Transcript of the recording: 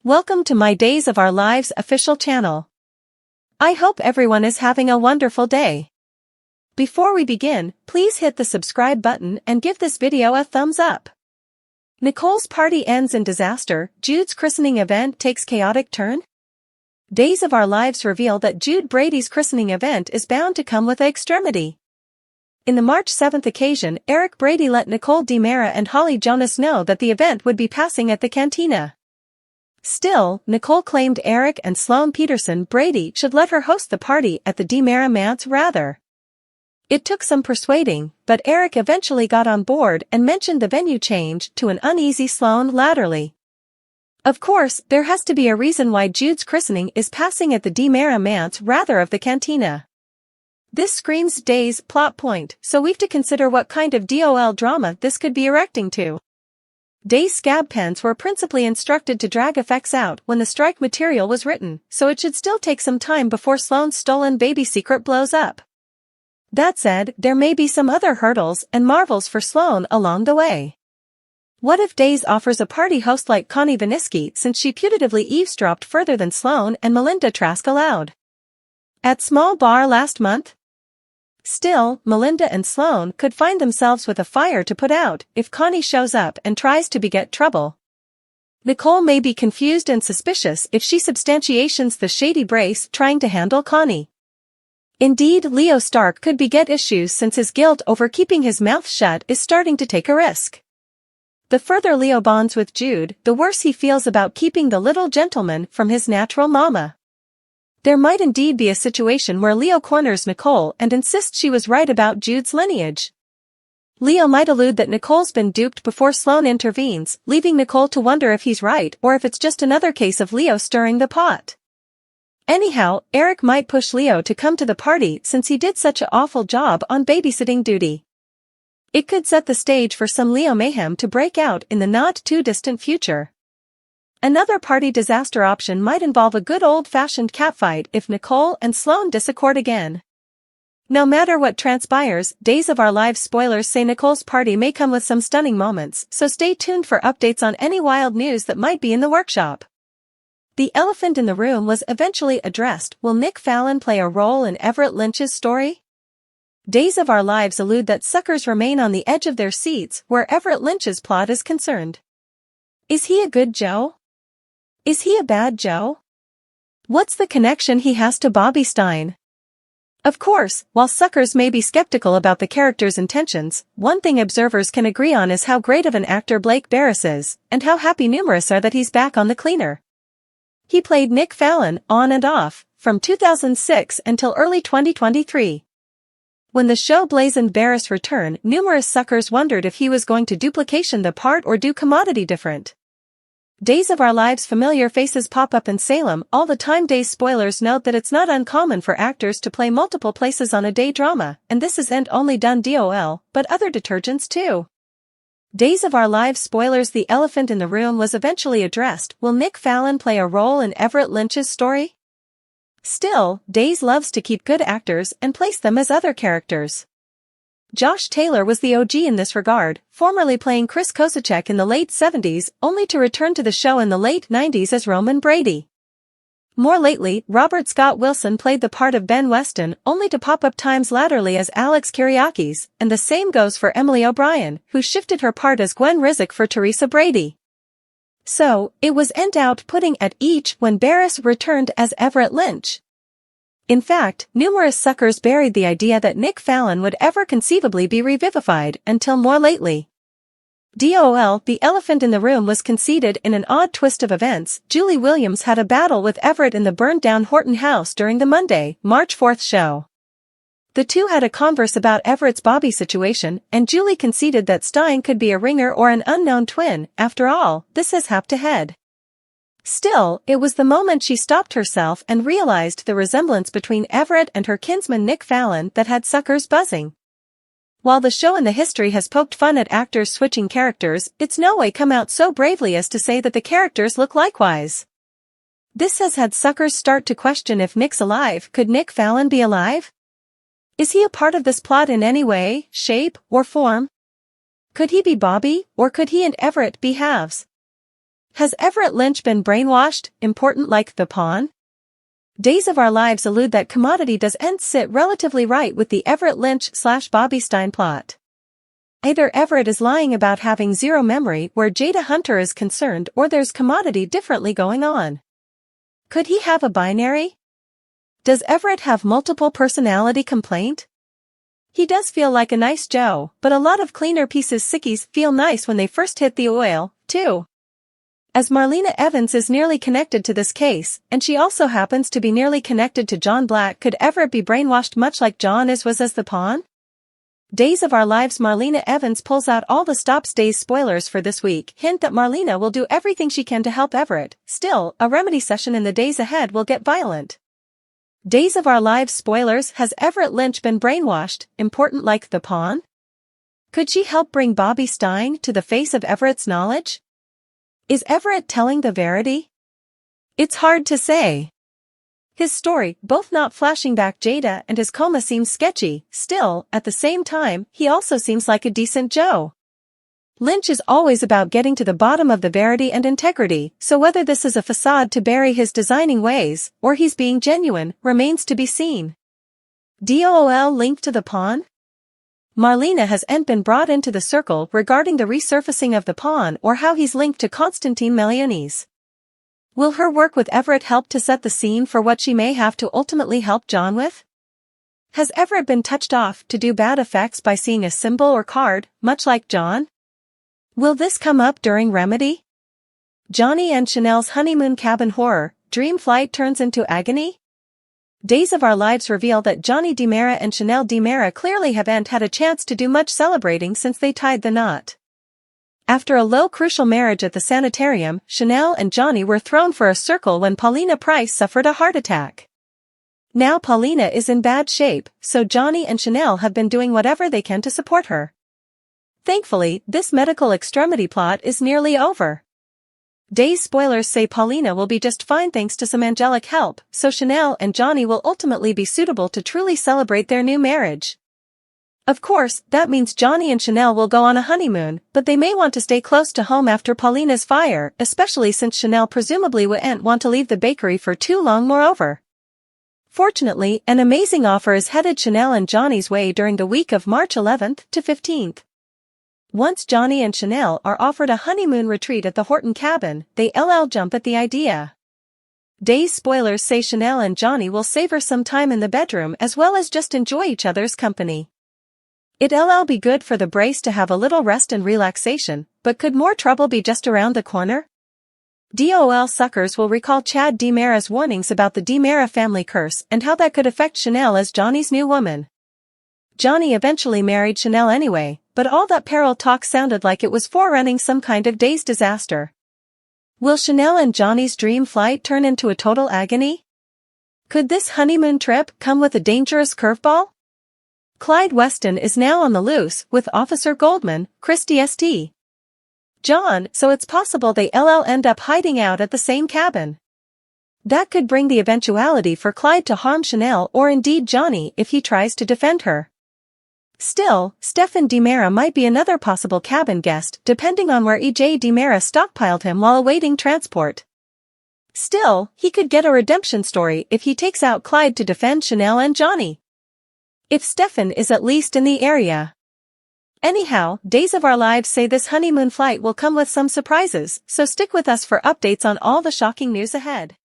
Welcome to my Days of Our Lives official channel. I hope everyone is having a wonderful day. Before we begin, please hit the subscribe button and give this video a thumbs up. Nicole's party ends in disaster, Jude's christening event takes chaotic turn? Days of Our Lives reveal that Jude Brady's christening event is bound to come with extremity. In the March 7th occasion, Eric Brady let Nicole DiMera and Holly Jonas know that the event would be passing at the cantina. Still, Nicole claimed Eric and Sloane Peterson Brady should let her host the party at the DiMera manse rather. It took some persuading, but Eric eventually got on board and mentioned the venue change to an uneasy Sloane latterly. Of course, there has to be a reason why Jude's christening is passing at the DiMera manse rather of the cantina. This screams Days plot point, so we've to consider what kind of DOL drama this could be erecting to. Days scab pens were principally instructed to drag effects out when the strike material was written, so it should still take some time before Sloane's stolen baby secret blows up. That said, there may be some other hurdles and marvels for Sloane along the way. What if Days offers a party host like Connie Viniski since she putatively eavesdropped further than Sloane and Melinda Trask allowed? At small bar last month? Still, Melinda and Sloane could find themselves with a fire to put out if Connie shows up and tries to beget trouble. Nicole may be confused and suspicious if she substantiations the shady Brace trying to handle Connie. Indeed, Leo Stark could beget issues since his guilt over keeping his mouth shut is starting to take a risk. The further Leo bonds with Jude, the worse he feels about keeping the little gentleman from his natural mama. There might indeed be a situation where Leo corners Nicole and insists she was right about Jude's lineage. Leo might allude that Nicole's been duped before Sloane intervenes, leaving Nicole to wonder if he's right or if it's just another case of Leo stirring the pot. Anyhow, Eric might push Leo to come to the party since he did such an awful job on babysitting duty. It could set the stage for some Leo mayhem to break out in the not-too-distant future. Another party disaster option might involve a good old-fashioned catfight if Nicole and Sloane disaccord again. No matter what transpires, Days of Our Lives spoilers say Nicole's party may come with some stunning moments, so stay tuned for updates on any wild news that might be in the workshop. The elephant in the room was eventually addressed. Will Nick Fallon play a role in Everett Lynch's story? Days of Our Lives allude that suckers remain on the edge of their seats where Everett Lynch's plot is concerned. Is he a good Joe? Is he a bad Joe? What's the connection he has to Bobby Stein? Of course, while suckers may be skeptical about the character's intentions, one thing observers can agree on is how great of an actor Blake Barris is, and how happy numerous are that he's back on the cleaner. He played Nick Fallon on and off, from 2006 until early 2023. When the show blazoned Barris' return, numerous suckers wondered if he was going to duplication the part or do commodity different. Days of Our Lives familiar faces pop up in Salem all the time. Days spoilers note that it's not uncommon for actors to play multiple places on a day drama, and this isn't only done DOL, but other detergents too. Days of Our Lives spoilers the elephant in the room was eventually addressed. Will Nick Fallon play a role in Everett Lynch's story? Still, Days loves to keep good actors and place them as other characters. Josh Taylor was the OG in this regard, formerly playing Chris Kosachek in the late 70s, only to return to the show in the late 90s as Roman Brady. More lately, Robert Scott Wilson played the part of Ben Weston, only to pop up times latterly as Alex Kyriakis, and the same goes for Emily O'Brien, who shifted her part as Gwen Rizek for Teresa Brady. So, it was out-putting at each when Barris returned as Everett Lynch. In fact, numerous suckers buried the idea that Nick Fallon would ever conceivably be revivified until more lately. DOL, the elephant in the room was conceded in an odd twist of events. Julie Williams had a battle with Everett in the burned-down Horton house during the Monday, March 4th show. The two had a converse about Everett's Bobby situation, and Julie conceded that Stein could be a ringer or an unknown twin. After all, this has happened ahead. Still, it was the moment she stopped herself and realized the resemblance between Everett and her kinsman Nick Fallon that had suckers buzzing. While the show in the history has poked fun at actors switching characters, it's no way come out so bravely as to say that the characters look likewise. This has had suckers start to question if Nick's alive. Could Nick Fallon be alive? Is he a part of this plot in any way, shape, or form? Could he be Bobby, or could he and Everett be halves? Has Everett Lynch been brainwashed, important like the pawn? Days of Our Lives allude that commodity does end sit relatively right with the Everett Lynch/Bobby Stein plot. Either Everett is lying about having zero memory where Jada Hunter is concerned, or there's commodity differently going on. Could he have a binary? Does Everett have multiple personality complaint? He does feel like a nice Joe, but a lot of cleaner pieces sickies feel nice when they first hit the oil, too. As Marlena Evans is nearly connected to this case, and she also happens to be nearly connected to John Black, could Everett be brainwashed much like John was as the pawn? Days of Our Lives Marlena Evans pulls out all the stops days spoilers for this week, hint that Marlena will do everything she can to help Everett. Still, a remedy session in the days ahead will get violent. Days of Our Lives spoilers. Has Everett Lynch been brainwashed, important like the pawn? Could she help bring Bobby Stein to the face of Everett's knowledge? Is Everett telling the verity? It's hard to say. His story, both not flashing back Jada and his coma, seems sketchy. Still, at the same time, he also seems like a decent Joe. Lynch is always about getting to the bottom of the verity and integrity, so whether this is a facade to bury his designing ways, or he's being genuine, remains to be seen. DOOL linked to the pawn? Marlena has been brought into the circle regarding the resurfacing of the pawn, or how he's linked to Constantine Melianis. Will her work with Everett help to set the scene for what she may have to ultimately help John with? Has Everett been touched off to do bad effects by seeing a symbol or card, much like John? Will this come up during Remedy? Johnny and Chanel's honeymoon cabin horror, dream flight turns into agony? Days of Our Lives reveal that Johnny DiMera and Chanel DiMera clearly haven't had a chance to do much celebrating since they tied the knot. After a low crucial marriage at the sanitarium, Chanel and Johnny were thrown for a circle when Paulina Price suffered a heart attack. Now Paulina is in bad shape, so Johnny and Chanel have been doing whatever they can to support her. Thankfully, this medical extremity plot is nearly over. Days spoilers say Paulina will be just fine thanks to some angelic help, so Chanel and Johnny will ultimately be suitable to truly celebrate their new marriage. Of course, that means Johnny and Chanel will go on a honeymoon, but they may want to stay close to home after Paulina's fire, especially since Chanel presumably wouldn't want to leave the bakery for too long. Moreover, fortunately, an amazing offer is headed Chanel and Johnny's way during the week of March 11th to 15th. Once Johnny and Chanel are offered a honeymoon retreat at the Horton cabin, they jump at the idea. Days spoilers say Chanel and Johnny will savor some time in the bedroom as well as just enjoy each other's company. It'll be good for the brace to have a little rest and relaxation, but could more trouble be just around the corner? DOL suckers will recall Chad DiMera's warnings about the DiMera family curse and how that could affect Chanel as Johnny's new woman. Johnny eventually married Chanel anyway, but all that peril talk sounded like it was forerunning some kind of Days disaster. Will Chanel and Johnny's dream flight turn into a total agony? Could this honeymoon trip come with a dangerous curveball? Clyde Weston is now on the loose with Officer Goldman, Christy St. John, so it's possible they'll end up hiding out at the same cabin. That could bring the eventuality for Clyde to harm Chanel or indeed Johnny if he tries to defend her. Still, Stefan DiMera might be another possible cabin guest depending on where EJ DiMera stockpiled him while awaiting transport. Still, he could get a redemption story if he takes out Clyde to defend Chanel and Johnny. If Stefan is at least in the area. Anyhow, Days of Our Lives say this honeymoon flight will come with some surprises, so stick with us for updates on all the shocking news ahead.